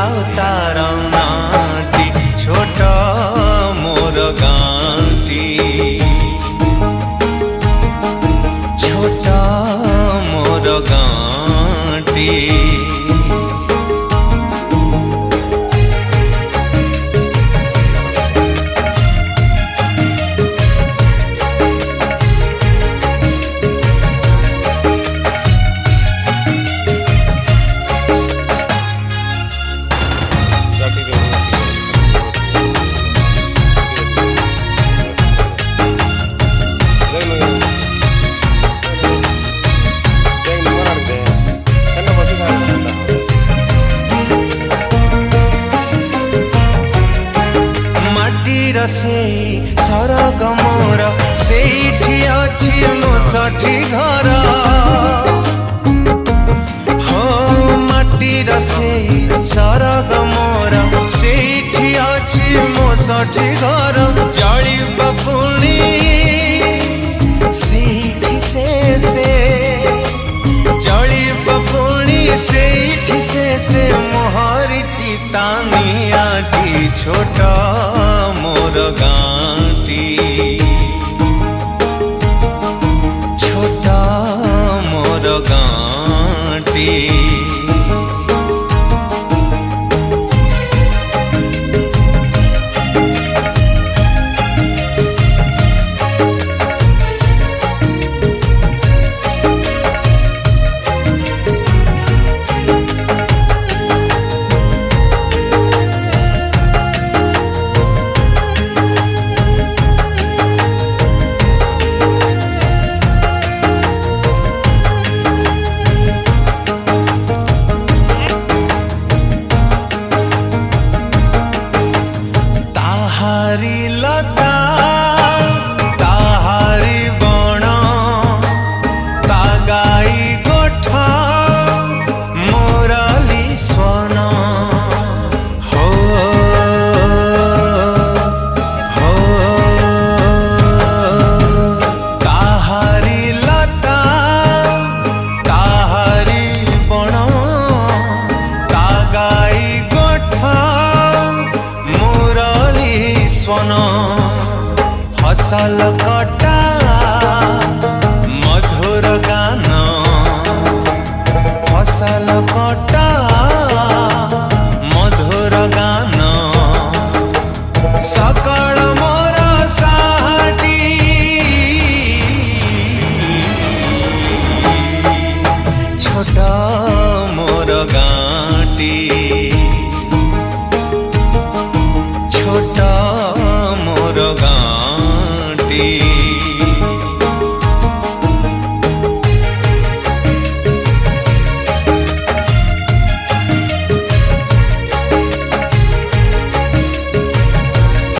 आउ तार नाटी छोट मोर गाँटी छोट मोर गाँटी से सरग मोर सेठी अछि मो साठी घर हो माटीर से सरग मोर सेठी अछि मो साठी घर जळी बपुणी सेठी से जळी बपुणी सेठी से मोहरी चितानी आटी छोट मोर गाँटी छोट मोर गाँटी लता ताहारी बण तागाई गोठा मोराली स्वन हो हो ताहारी लता ताहारी बण तागाई गोठा मोराली स्वन फसल कटा मधुर गान फसल कटा मधुर गान सक